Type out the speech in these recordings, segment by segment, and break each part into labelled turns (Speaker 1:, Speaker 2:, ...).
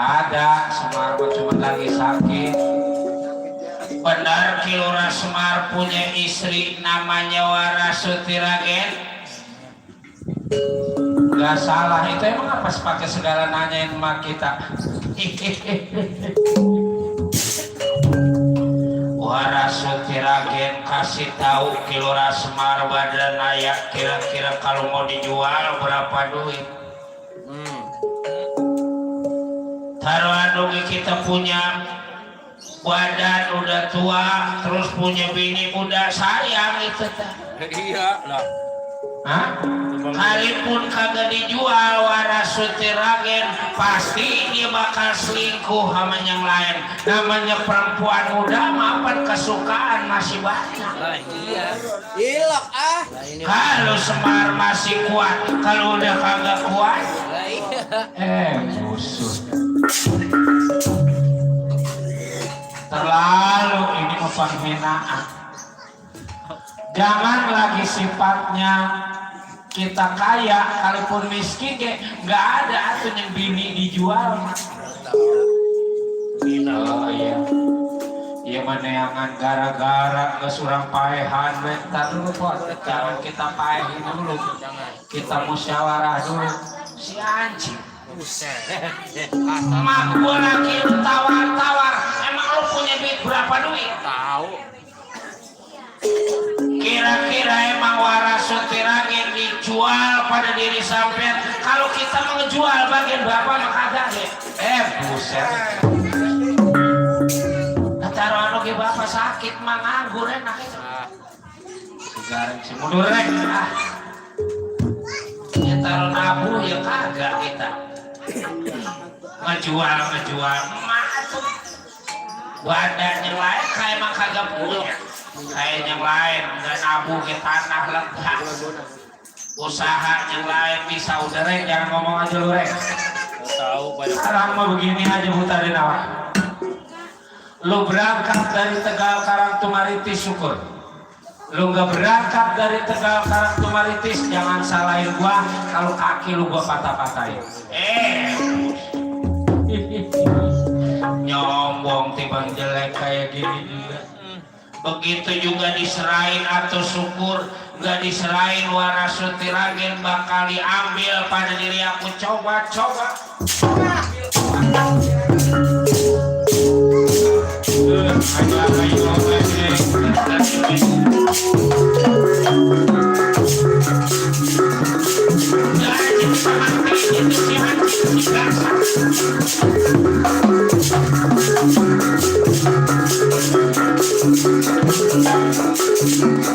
Speaker 1: ada, Semar cuma lagi sakit. Benar Kilora Semar punya istri namanya Warasuti Ragen? Gak salah, itu emang apa pakai segala nanyain emak kita? Warasuti Ragen kasih tahu Kilora Semar badan ayak kira-kira kalau mau dijual berapa duit? Taruhan dugi kita punya badan udah tua terus punya bini muda sayang itu teh.
Speaker 2: Iya lah.
Speaker 1: Hah? Kalipun kagak dijual Warasuti Ragen pasti dia bakal selingkuh sama yang lain. Namanya perempuan muda mapan kesukaan masih banyak.
Speaker 2: Iya. Ilok ah.
Speaker 1: Kalau Semar masih kuat, kalau udah kagak kuat, musuh. Terlalu ini penghinaan. Jangan lagi sifatnya kita kaya, kalaupun miskin nggak ada atuh yang bini dijual. Oh iya, iya meneangan gara-gara kesurang paehan bentar dulu pot. Jangan kita paehin dulu, kita musyawarah dulu. Si anjing. Mak gua lagi lu tawar-tawar. Emang lu punya duit berapa duit?
Speaker 2: Tahu.
Speaker 1: Kira-kira emang Warasuti Ragen dijual pada diri sampean? Kalau kita mengejual bagian berapa maka ada deh. Buset. Taruh anu ge bapak sakit mah nganggur enak. Gareng si mundur rek. Ya taruh nabuh ya kagak kita. Ngejual mah tuh. Badan yang lain kayak mah kagak punya. Kayak yang lain nggak nabuh ke tanah lega. Usaha yang lain bisa udah rek, jangan ngomong aja lu rek.
Speaker 2: Tahu banyak.
Speaker 1: Sekarang mah begini aja Butarin awak. Lu berangkat dari Tegal Karangtumaritis syukur. Lu nggak berangkat dari Tegal Karangtumaritis jangan salahin gua kalau kaki lu gua patah-patahin. Nyombong tibang jelek kayak gini juga. Begitu juga diserahin atau syukur gak diserahin Warasuti Ragen bakal diambil pada diri aku. Coba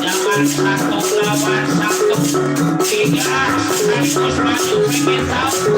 Speaker 1: jangan satu lawan satu, tiga sekaligus maju pengen tahu.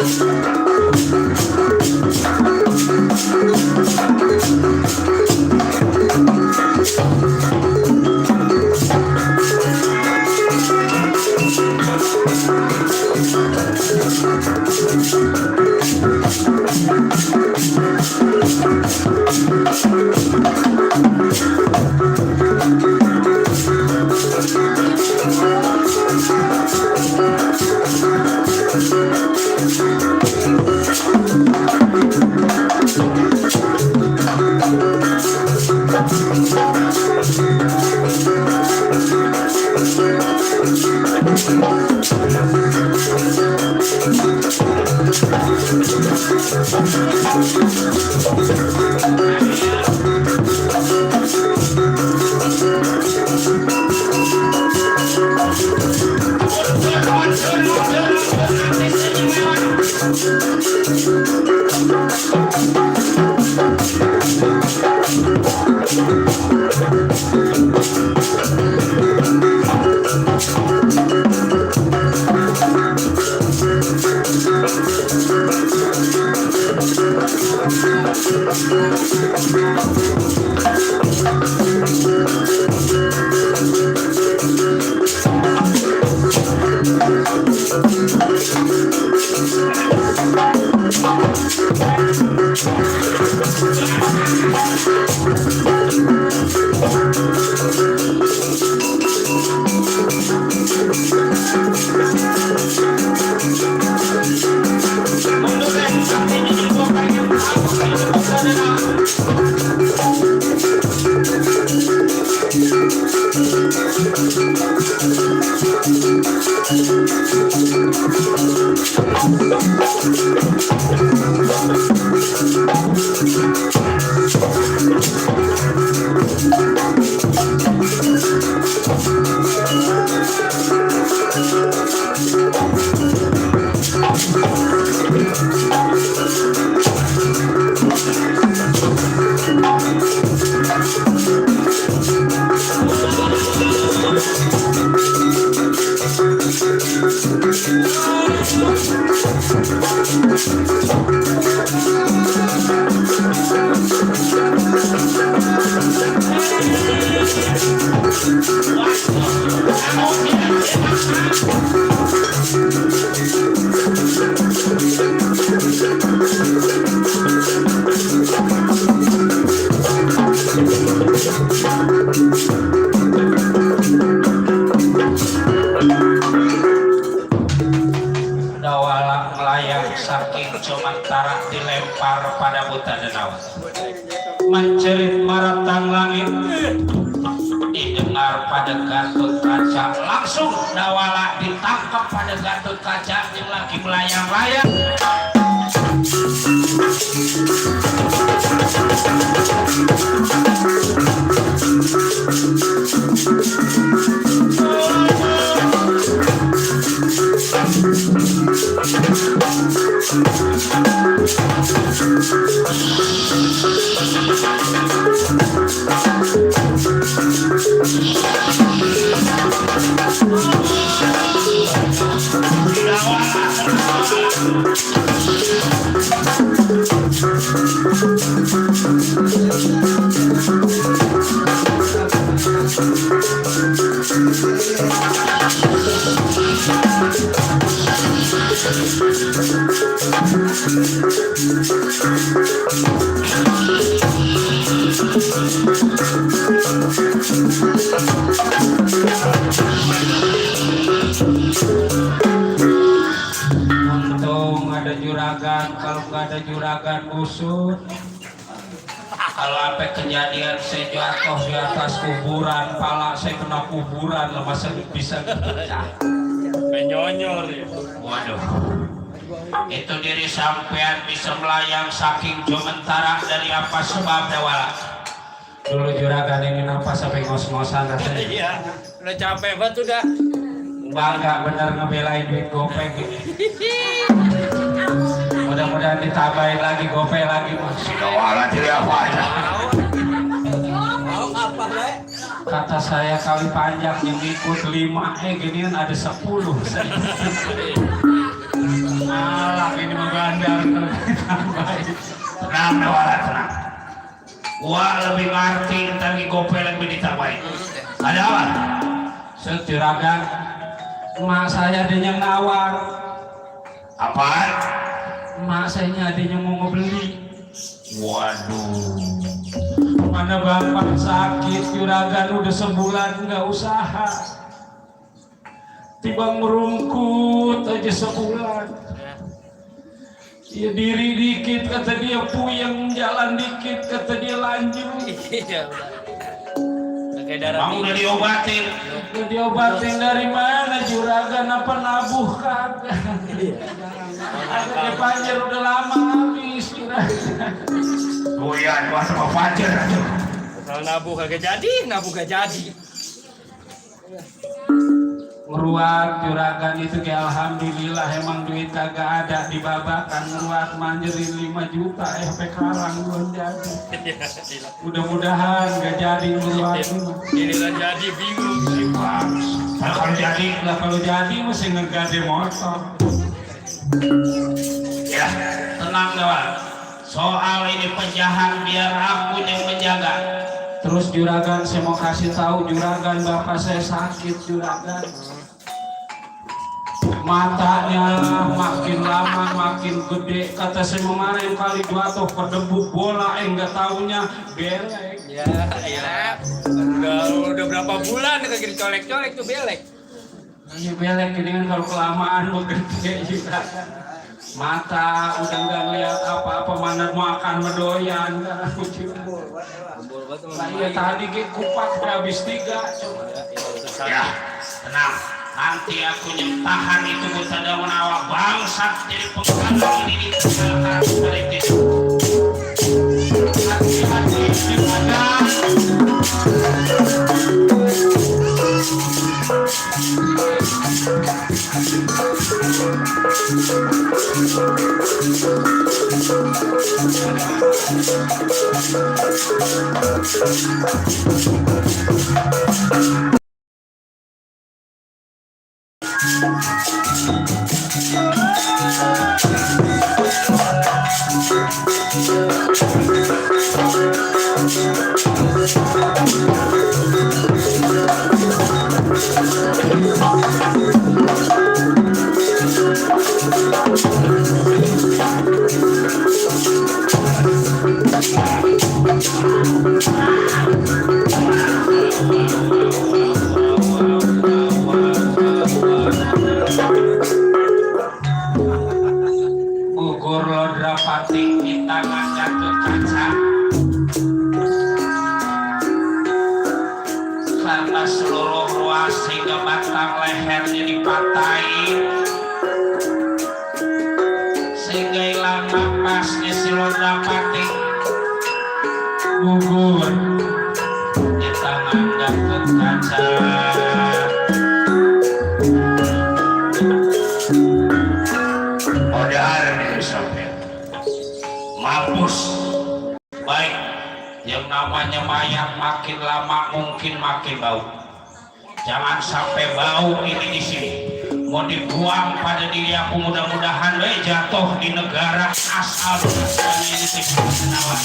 Speaker 1: Dawala melayang saking Jomantara dilempar pada buta danau. Mencerit maratang langit didengar pada Gatot Kaca. Langsung Dawala ditangkap pada Gatot Kaca yang lagi melayang-layang. Untung ada juragan, kalau nggak ada juragan busur. Kalau apa kejadian saya jatuh di atas kuburan, pala saya kena kuburan, lah masa bisa pecah.
Speaker 2: Menyonyor ya.
Speaker 1: Waduh, itu diri sampean bisa melayang saking Jomantara dari apa sebab Dawala? Dulu juragan ini nafas sampai ngos-ngosan rasanya.
Speaker 2: Iya, udah capek banget udah.
Speaker 1: Bangga bener ngebelain duit gopeng gitu. Mudah-mudahan ditambahin lagi gopeng lagi mas. Dawala tidak apa aja. Kata saya kali panjang yang ikut 5 ginian ada 10. Malah ini menggandar tambahin. Tenang Dawala tenang. Wah lebih ngerti tadi gopeng lebih ditambahin. Ada apa? Setiragan emak saya ada yang nawar. Apa? Emak saya ada yang mau ngebeli. Waduh, mana bapak sakit juragan udah sebulan nggak usaha, tiba merungkut aja sebulan. Ya diri dikit kata dia puyeng, jalan dikit kata dia lanjut.
Speaker 2: Iya udah. Kayak darah
Speaker 1: Mau udah diobatin. Udah diobatin dari mana juragan apa nabuh kagak? Ada di Panjer udah lama habis juragan. Oh iya, dua sama Panjer aja.
Speaker 2: kalau nabuh kagak jadi, nabuh gak jadi.
Speaker 1: Meruat juragan itu kayak alhamdulillah emang duit kagak ada dibabakan meruat manjerin 5 juta sampai karang belum jadi. Mudah-mudahan gak jadi meruat
Speaker 2: Ini lah jadi bingung.
Speaker 1: kalau jadi mesti ngegade motor. Ya tenang kawan, soal ini penjahat biar aku yang menjaga. Terus juragan saya mau kasih tahu juragan bapak saya sakit juragan. Matanya makin lama makin gede, kata saya kemarin kali jatuh kedebuk bola enggak taunya belek.
Speaker 2: Ya, ya. Udah berapa bulan kagak dicolek-colek tuh belek.
Speaker 1: Ini belek ini kan kalau kelamaan mau gede juga. Mata udah nggak ngeliat apa-apa, mana makan medoyan kan Nah iya tadi ke kupat habis 3 coba.
Speaker 2: Ya,
Speaker 1: tenang. Nanti aku nyentahan itu buta daun awak bangsat jadi pengkalang ini di kesalahan politis. Hati-hati Juragan. Gugur Lodrapati kita ngajatuh kaca karena seluruh ruas hingga batang lehernya dipatahin sehingga hilang napasnya si Lodrapati. Gugur kita ngajatuh kaca. Modal nih sampai mampus. Baik, yang namanya mayat makin lama mungkin makin bau. Jangan sampai bau ini di sini. Mau dibuang pada diri aku, mudah-mudahan jatuh di negara asal ini Senawa.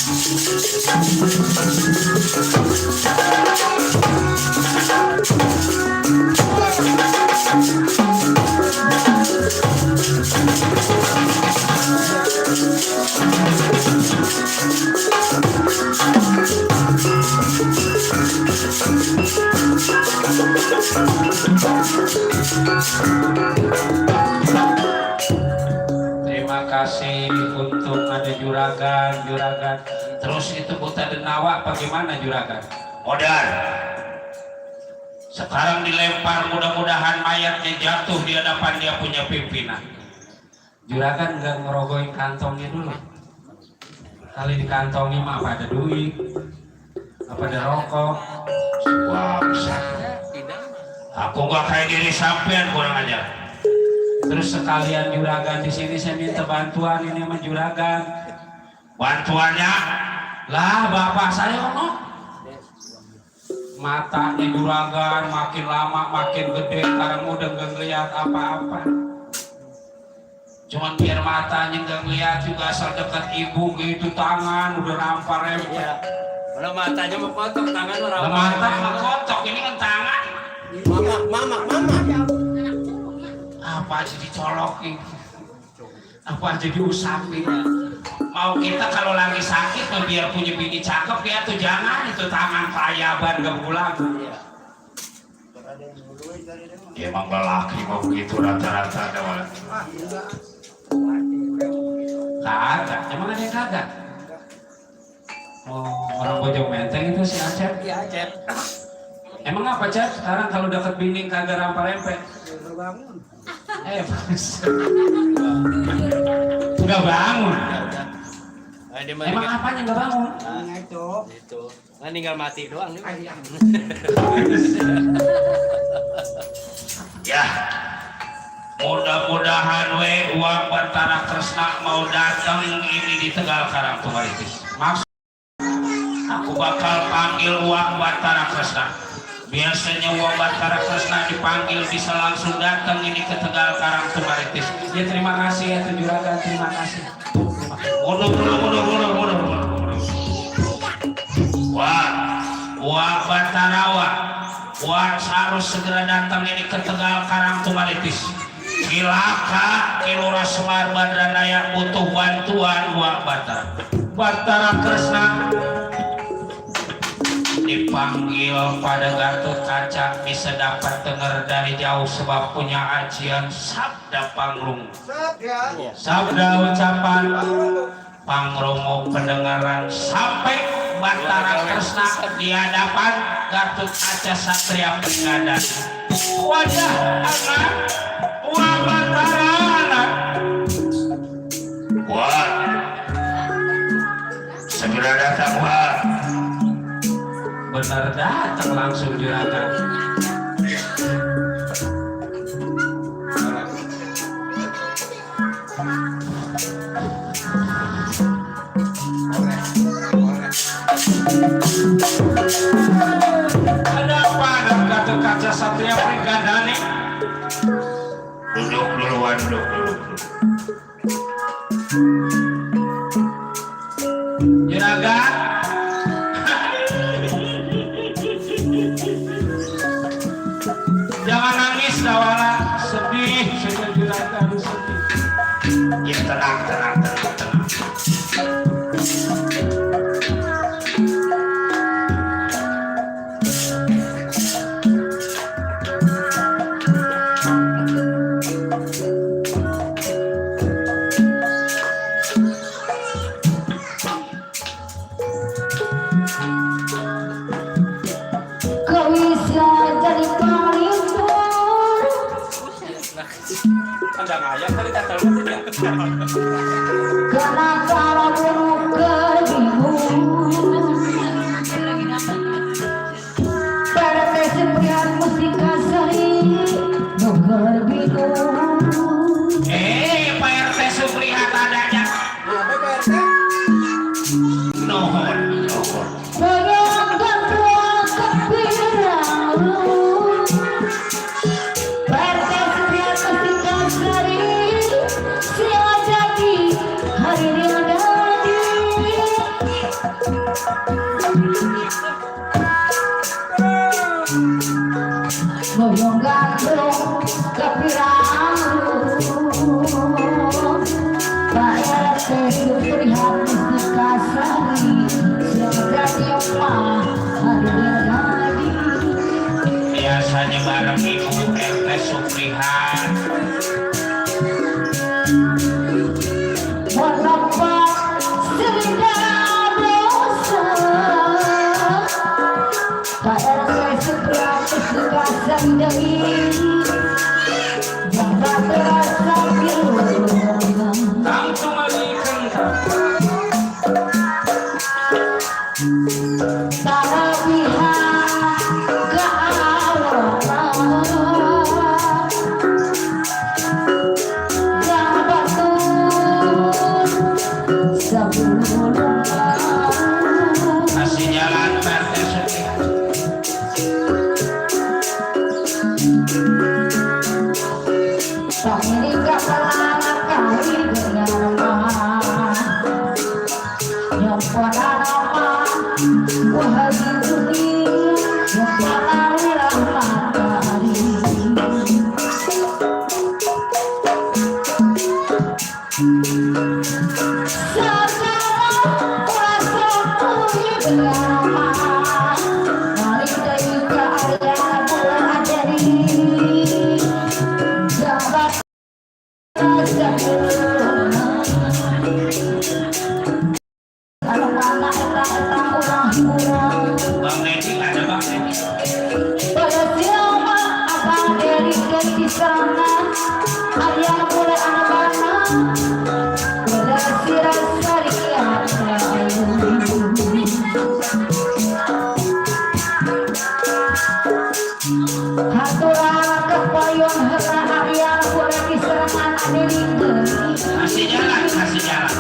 Speaker 1: Terima kasih untuk ada juragan. Terus itu buta denawa bagaimana juragan? Modal. Sekarang dilempar, mudah-mudahan mayatnya jatuh di hadapan dia punya pimpinan. Juragan nggak ngerogohin kantongnya dulu. Kali di kantongnya mah apa ada duit, apa ada rokok. Wah, aku nggak kayak diri sampean, kurang ajar. Terus sekalian juragan di sini saya minta bantuan ini sama juragan. Bantuannya lah bapak saya ngomong. Matanya juragan makin lama makin gede, sekarang udah nggak ngeliat apa-apa. Cuman biar matanya nggak ngeliat juga asal dekat ibu gitu, tangan udah rampar ya.
Speaker 2: Kalau matanya mau kotok, tangan mau rampar.
Speaker 1: Mata mau kotok, ini kan tangan.
Speaker 2: Mama.
Speaker 1: Apa aja dicolokin, apa aja diusapin. Mau kita kalau lagi sakit biar punya bini cakep ya tuh jangan itu tangan kayaban gak pulang. Ya emang lelaki mau begitu rata-rata ada malah. Kagak, emang ada yang kagak? Oh, orang Bojong Menteng itu si Acep.
Speaker 2: Iya, Acep.
Speaker 1: Emang apa Cep? Sekarang kalau deket bini kagak rampar-rempet? Udah bangun. Emang apanya nggak bangun?
Speaker 2: Nah, itu. Nah, tinggal mati doang nih.
Speaker 1: Ya, mudah-mudahan uang Batara Kresna mau datang ini di Tegal Karang Tumaritis. Maksud aku bakal panggil uang Batara Kresna. Biasanya uang Batara Kresna dipanggil bisa langsung datang ini ke Tegal Karang Tumaritis. Ya terima kasih ya juragan, terima kasih. Mundur. Wah Batarawa, wah harus segera datang ini ke Tegal Karang Tumaritis. Cilaka Kilura Semar Badranaya butuh bantuan wah Batara Kresna. Dipanggil pada Gatot Kaca bisa dapat dengar dari jauh sebab punya ajian sabda pangrung. Sabda ucapan pangrongo pendengaran sampai Batara Kresna di hadapan Gatot Kaca Satria Pengadan. Wajah anak, wah Batara anak. Wah, segera datang wah. Benar datang langsung juragan. Ada apa dengan Gatot Kaca Satria Penggandani? Duduk duluan, duduk dulu. Juragan, jangan nangis Dawala, sedih sudah juragan sedih. Ya tenang, tenang, tenang, tenang.
Speaker 3: Karena kalau buruk kebingung pada kesempian musika seri nuker bingung.
Speaker 1: Pak RT Suprihat adanya.
Speaker 2: Apa Pak RT?
Speaker 1: Nuhun, nuhun.
Speaker 3: Bayangkan ruang kepirang pada kesempian musika seri siapa jadi hari dia jadi. Boyong gandrung kepirang bayar kesuprihat mustika sari siapa jadi omah hari dia jadi.
Speaker 1: Biasanya bareng Ibu RT Suprihat.
Speaker 3: Mendapat segala dosa bayar kesuprihat mustika sari jangan terasa biru.
Speaker 1: Kang Tumalikan
Speaker 3: Para pihak keawalan yang betul sebelum
Speaker 1: kasih jalan Pak RT Suprihat.
Speaker 3: tak meninggal kali dengan yang pada nama wahai dunia yang menarilah matahari. Sekarang rasaku bersama balik dari keadaan bulan jadi jabat rasa kalau mana eta orang hiburan
Speaker 1: Bang Dedi ada Bang Dedi.
Speaker 3: pada siapa abang dari di sana ayah mulai anak-anak pada rasa riak haturan kepayung hera ayah mulai diserangan diri
Speaker 1: Kasih jalan, kasih jalan.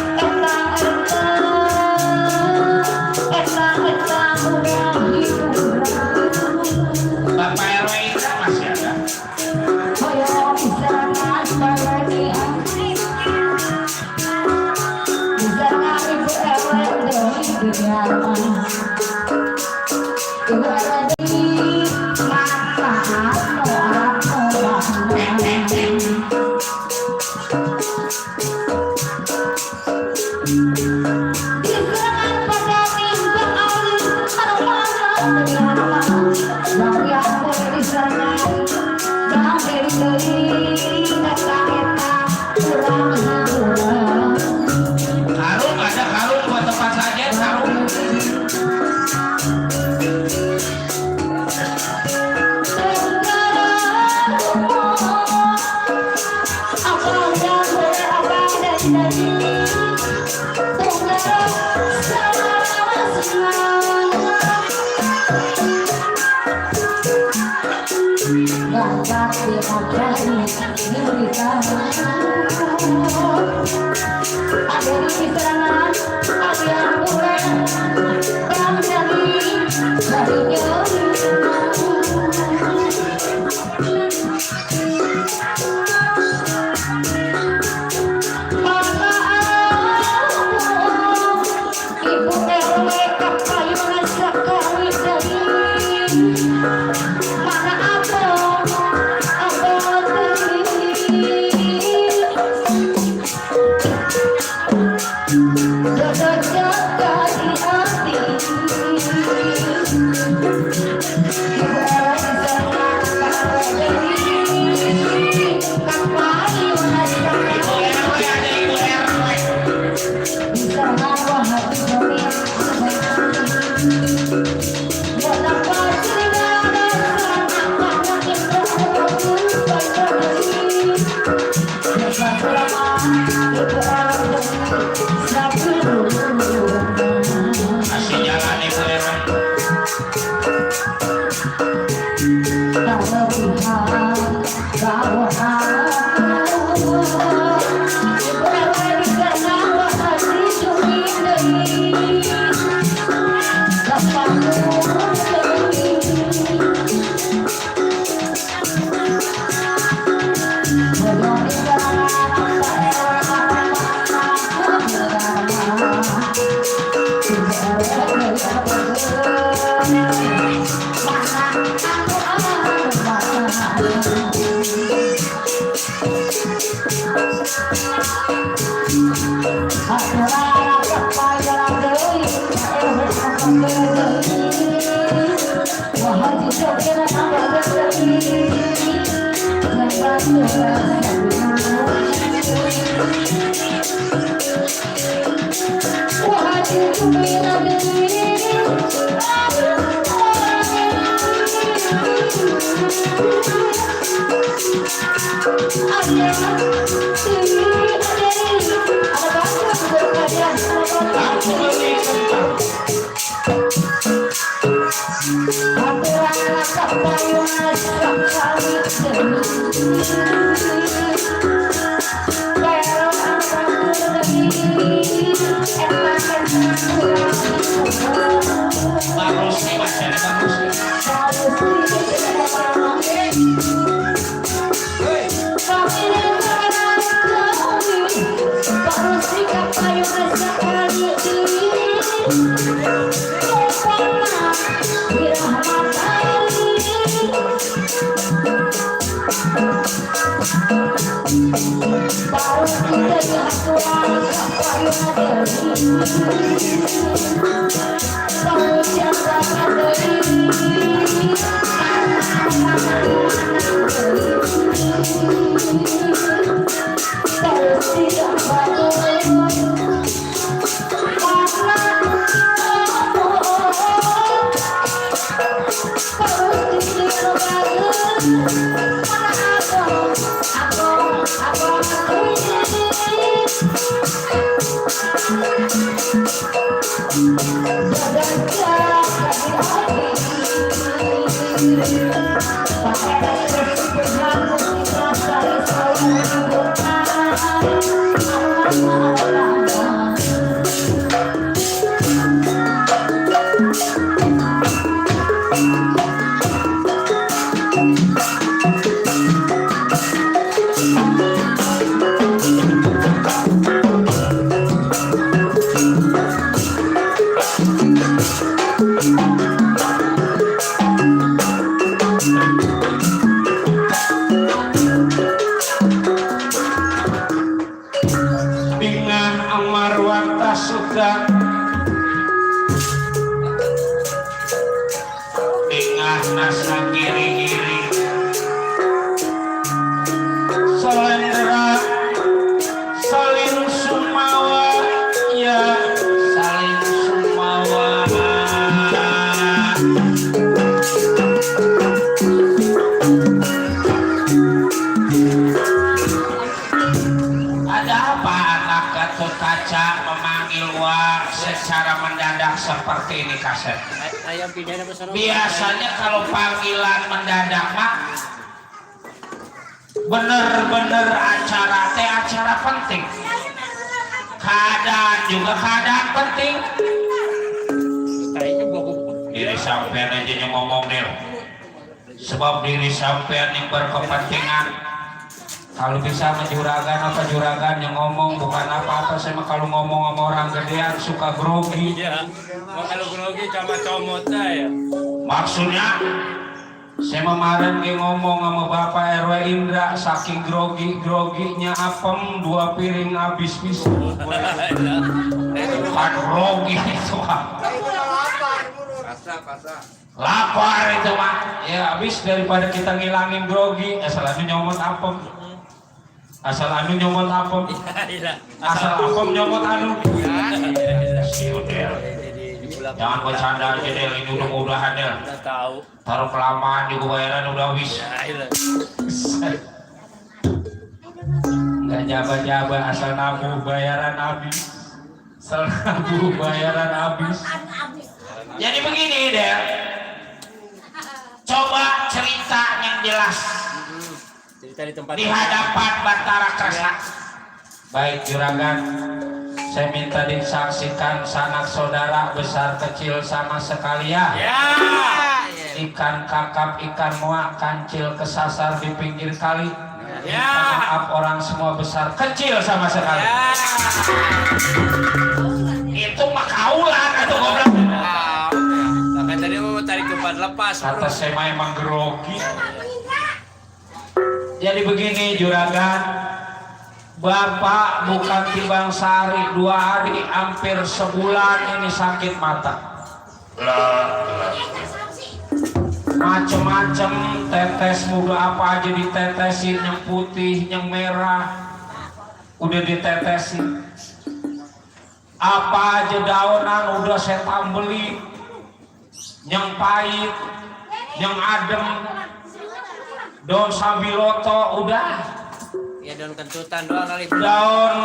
Speaker 1: Bapak RW itu masih ada. Karung ada karung buat tempat saja karung.
Speaker 3: Sangat dihargai diberikan. Ada di serangan, ada yang pulang, bang dari nyeri. Maka Ibu RW kapayunan sekali dari mana abang dari jaga-jaga di hati. Ibu RW sekali dari kapayunan sekali. Bisa ngawah hati kami.
Speaker 1: Kasih jalan Ibu RW. Aku beli kentang. Bagus nih Mas, ada bagus nih. Secara mendadak seperti ini kaset.
Speaker 2: Ayam pidana pesan.
Speaker 1: Biasanya kalau panggilan mendadak mah bener-bener acara teh acara penting. Keadaan juga keadaan penting.
Speaker 2: Kayaknya gua
Speaker 1: Diri sampean aja yang ngomong Del. Sebab diri sampean yang berkepentingan. Kalau bisa menjuragan apa juragan yang ngomong bukan apa-apa. Saya mah kalau ngomong sama orang gedean suka grogi.
Speaker 2: iya. Mau kalau grogi sama comot ya.
Speaker 1: Maksudnya saya kemarin ngomong sama Bapak RW Indra saking groginya apem 2 piring habis bisa. Kan grogi itu lapar itu mah ya habis daripada kita ngilangin grogi asal anu nyomot apem asal anu nyomot apem asal apem nyomot anu si Udel jangan bercanda aja Del ini udah Del
Speaker 2: Udah tahu.
Speaker 1: taruh kelamaan juga bayaran udah habis nggak jaba-jaba asal nabu bayaran habis asal nabu bayaran habis. Jadi begini Del, coba cerita yang jelas
Speaker 2: Cerita di tempat
Speaker 1: di hadapan Batara Kresna. Baik juragan, saya minta disaksikan sanak saudara besar kecil sama sekalian.
Speaker 2: ya.
Speaker 1: Ikan kakap, ikan muak, kancil kesasar di pinggir kali.
Speaker 2: Ya.
Speaker 1: Maaf orang semua besar kecil sama sekali.
Speaker 2: Ya.
Speaker 1: Itu mah kaulan atau goblok.
Speaker 2: Bahkan tadi mau tarik umpan lepas.
Speaker 1: Kata saya mah emang grogi. Jadi begini juragan, Bapak bukan timbang sehari 2 hari, hampir sebulan ini sakit mata. Macem-macem tetes muda apa aja ditetesin, yang putih, yang merah, udah ditetesin. Apa aja daunan udah saya tambeli, yang pahit, yang adem, daun sambiloto udah.
Speaker 2: Ya daun kentutan doang kali.
Speaker 1: Daun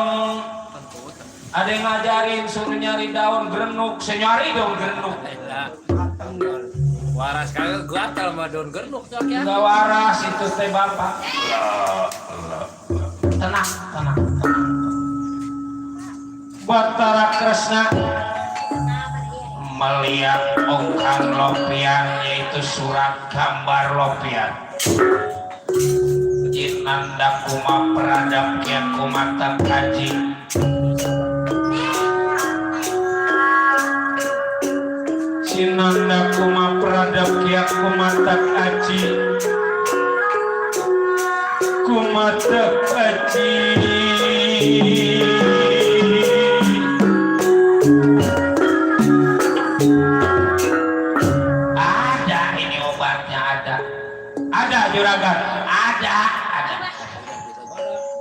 Speaker 1: ada yang ngajarin suruh nyari daun gerenuk, saya nyari daun gerenuk.
Speaker 2: Waras kagak gatal sama daun gernuk tuh ya.
Speaker 1: Enggak waras itu teh Bapak. Tenang. Batara Kresna melihat ongkang lopian yaitu surat gambar lopian. Jinanda kuma peradap kian kumata kaji. Jinanda kuma peradap kian kumata kaji. Kumata kaji. Ada ini obatnya ada. Ada juragan, ada.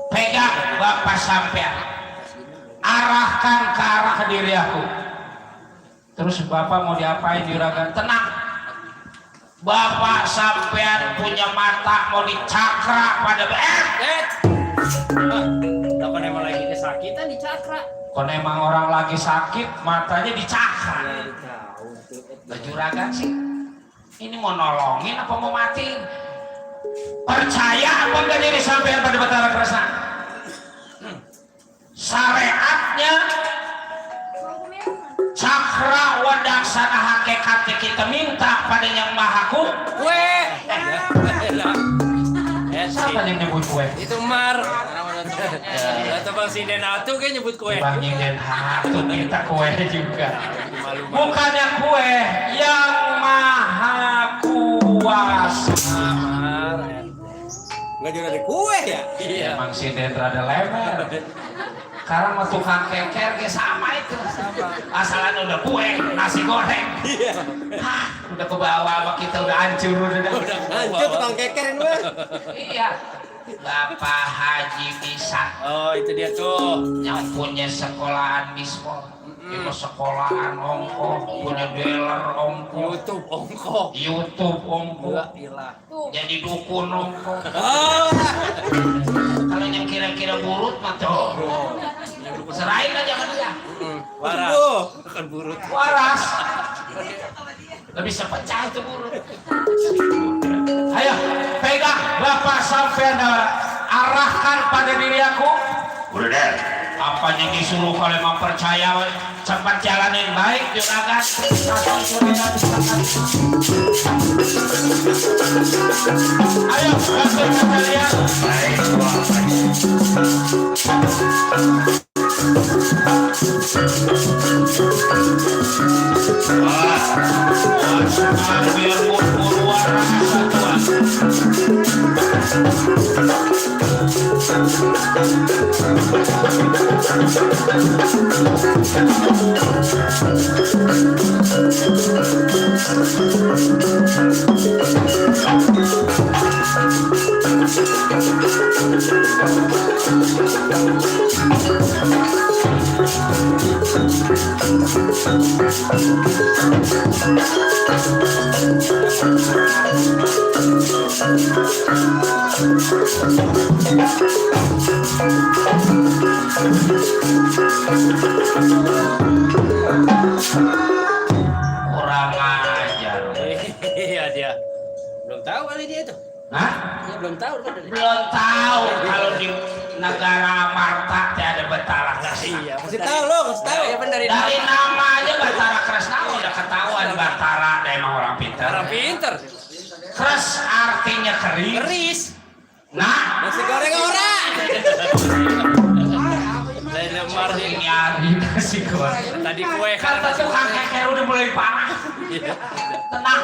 Speaker 1: Pegang Bapak sampean, arahkan ke arah diri aku. Terus Bapak mau diapain juragan? Tenang. Bapak sampean punya mata mau dicakra pada
Speaker 2: Kalau emang lagi kesakitan di cakra.
Speaker 1: Kalau emang orang lagi sakit matanya dicakra. Lah juragan sih, ini mau nolongin apa mau matiin? Percaya apa enggak diri sampean pada Batara Kresna? Syariatnya cakra wadaksana hakikat kita minta pada yang maha ku. Siapa yang nyebut kue?
Speaker 2: Itu Mar. Atau Bang Sinden Atu kayak nyebut kue.
Speaker 1: Bang Sinden Atu minta kue juga. Bukannya kue yang maha kuasa.
Speaker 2: Nggak juga ada kue ya? Iya.
Speaker 1: Bang Sinden rada lemer. Sekarang mau tukang keker ke sama itu. Asalan udah kue, nasi goreng.
Speaker 2: Iya.
Speaker 1: Udah ke bawah sama kita udah hancur udah.
Speaker 2: Hancur tukang kekerin gue.
Speaker 1: Iya. Bapak Haji bisa.
Speaker 2: Oh itu dia tuh.
Speaker 1: Yang punya sekolahan bismol. Itu sekolahan ongko, punya dealer ongko. YouTube ongko. Jadi dukun ongko. Kalau yang kira-kira burut mah tuh. Serahin aja ke dia.
Speaker 2: Waras. Bukan burut.
Speaker 1: Waras. Lebih sepecah itu burut. Ayo, pegang Bapak sampean. arahkan pada diri aku.
Speaker 4: Udah.
Speaker 1: Apanya disuruh kalau memang percaya cepat jalanin baik juragan. Ayo kasih kalian.
Speaker 4: Baik, Tuhan.
Speaker 1: Biar murmur warna satuan. Kurang ajar.
Speaker 2: Iya dia. Belum tahu kali dia itu.
Speaker 1: Hah?
Speaker 2: Dia belum tahu kan.
Speaker 1: Belum tahu kalau di negara Marta ada Batara Kresna.
Speaker 2: Iya, masih tahu lo, masih tahu. Ya benar
Speaker 1: Dari nama aja Batara Kresna udah ketahuan Batara dia emang orang pintar.
Speaker 2: Orang pinter.
Speaker 1: Kres artinya keris.
Speaker 2: Keris.
Speaker 1: Nah,
Speaker 2: Nasi goreng orang. Lain lemar
Speaker 1: ini
Speaker 2: ini.
Speaker 1: hari nasi goreng.
Speaker 2: Tadi kue
Speaker 1: Kata
Speaker 2: karena
Speaker 1: tukang keker udah mulai parah.
Speaker 2: Iya.
Speaker 1: Tenang,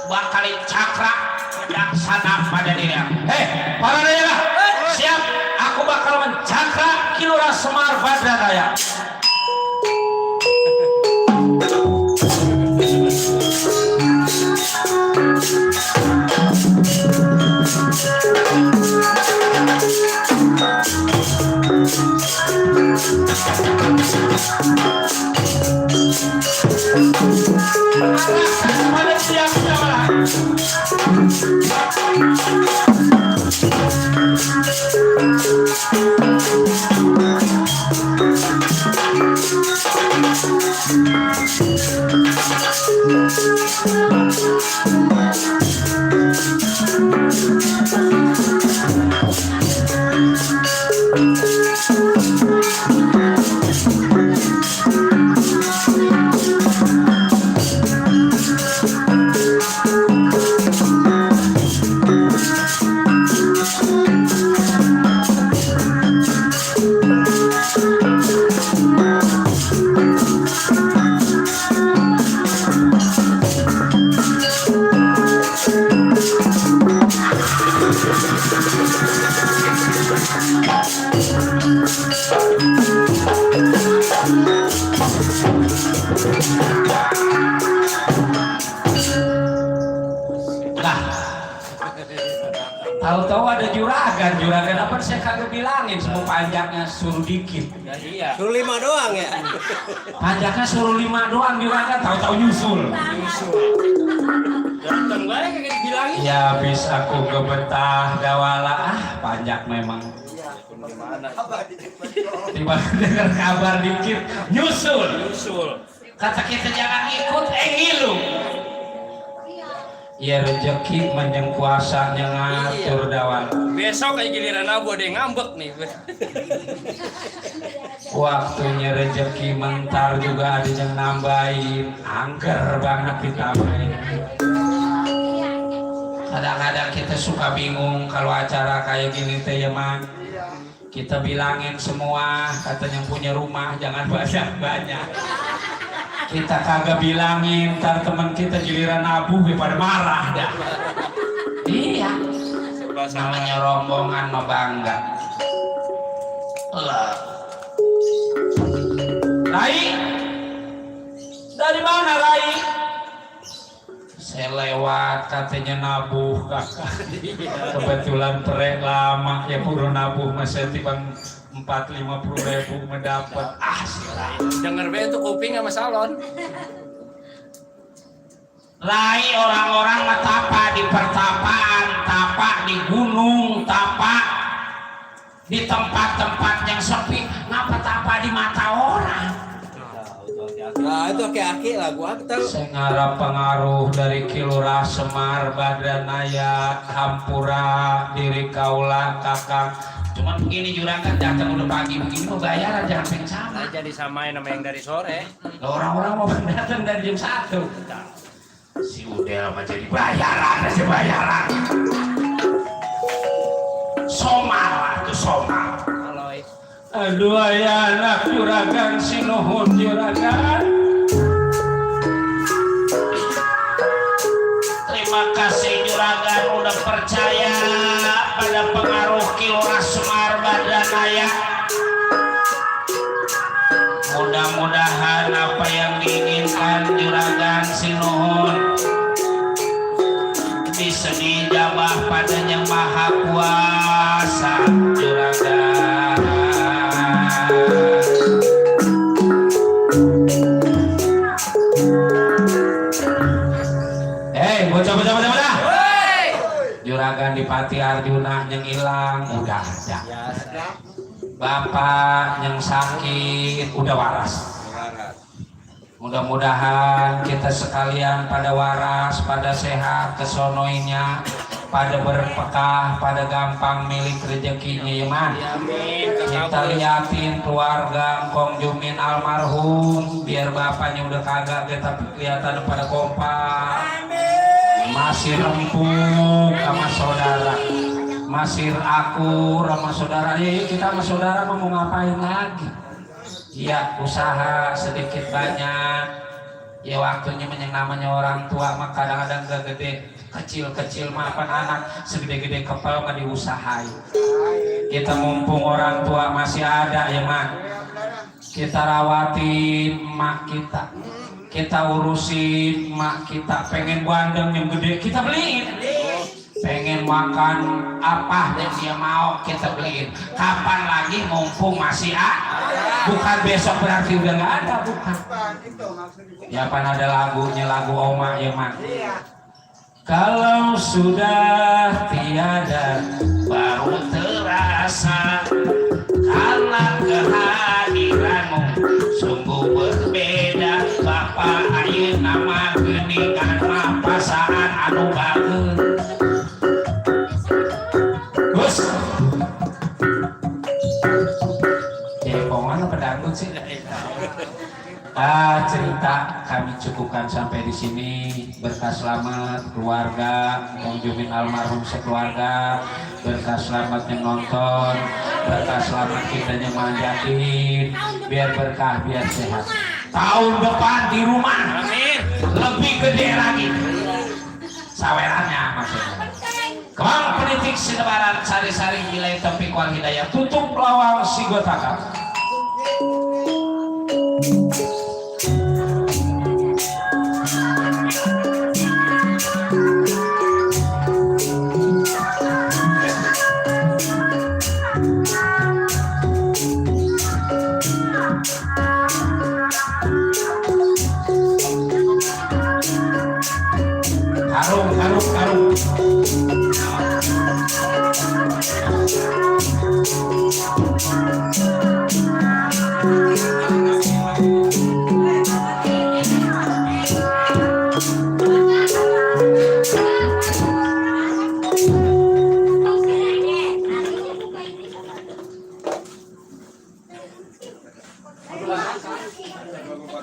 Speaker 1: bakal cakra bijaksana pada dirinya. Para daerah, siap. Aku bakal mencakra Kilura Semar Badradaya. Pada siap jamaah. Lah, tahu-tahu ada juragan apa saya kagak bilangin semua panjangnya suruh dikit.
Speaker 2: Ya, iya.
Speaker 5: Suruh 5 doang ya?
Speaker 1: Panjangnya suruh 5 doang juragan, tahu-tahu nyusul.
Speaker 2: Ganteng banget kayak dibilangin.
Speaker 1: Ya habis aku gebetah dawala panjang memang.
Speaker 2: Gimana?
Speaker 1: Tiba dengar kabar dikit nyusul.
Speaker 2: Usul.
Speaker 1: Kata kita jangan ikut ngilu. Ya rezeki menjeng kuasanya ngatur dawala.
Speaker 2: Besok kayak giliran abu ada yang ngambek nih.
Speaker 1: Waktunya rezeki mentar juga ada yang nambahin. Angker banget kita main. Kadang-kadang kita suka bingung kalau acara kayak gini teh ya man. Kita bilangin semua katanya punya rumah jangan banyak-banyak. Kita kagak bilangin, ntar teman kita giliran abu pada marah dah. Iya, namanya rombongan mah bangga. Lah. Rai, dari mana Rai? Saya lewat katanya nabuh kakak. Kebetulan perek lama ya puro nabuh masih tibang 450.000 mendapat.
Speaker 2: Denger be itu kuping sama salon.
Speaker 1: Rai orang-orang mah tapa di pertapaan, tapa di gunung, tapa di tempat-tempat yang sepi. Ngapa tapa di mata orang?
Speaker 2: Nah itu aki-aki lagu aku tahu.
Speaker 1: Sengara pengaruh dari Kilurah Semar Badranaya Hampura diri kaula kakang. Cuman begini juragan datang udah pagi begini mau bayaran jangan pengen sama.
Speaker 2: Nah, jadi samain sama yang dari sore.
Speaker 1: Lah orang-orang mau datang dari jam 1. Si Udel mah jadi bayaran si bayaran. Somal lah tuh somal.
Speaker 2: Aloy.
Speaker 1: Aduh ya anak juragan sinuhun juragan. Terima kasih juragan udah percaya pada pengaruh Kilurah Semar Badranaya. Mudah-mudahan apa yang diinginkan juragan sinuhun bisa dijabah pada Yang Maha Kuasa juragan. Bocah. Juragan di Pati Arjuna yang hilang udah ada. Bapak yang sakit udah waras. Mudah-mudahan kita sekalian pada waras, pada sehat kesonoinya, pada berpekah, pada gampang milik rezekinya ya man. Kita liatin keluarga Kong Jumin almarhum, biar bapaknya udah kagak tapi kelihatan pada kompak. Masih rempuk sama saudara, masih akur sama saudara. Ya kita sama saudara mau ngapain lagi? Ya usaha sedikit banyak. Ya waktunya namanya orang tua mah kadang-kadang gak gede, kecil-kecil maafan anak, segede-gede kepala mah diusahain. Kita mumpung orang tua masih ada ya man, kita rawatin emak kita urusin emak kita. Pengen bandeng yang gede kita beliin, pengen makan apa yang dia mau kita beliin. Kapan lagi mumpung masih ada, bukan besok berarti udah nggak ada, bukan. Ya pan ada lagunya, lagu Oma ya man. Kalau sudah tiada baru terasa, karena kehadiranmu sungguh berbeda. Bapak ayeuna nama geuningan mah pasaan anu bageun. Gus. Jepongan apa dangdut sih? Cerita kami cukupkan sampai di sini. Berkah selamat keluarga Kong Jumin almarhum sekeluarga, berkah selamat yang nonton, berkah selamat kita yang manjatin, biar berkah biar sehat. Tahun depan di rumah lebih gede lagi sawerannya maksudnya. Kembang politik Sinebaran sari-sari nilai topik wal hidayah tutup lawang sigotaka. Karung.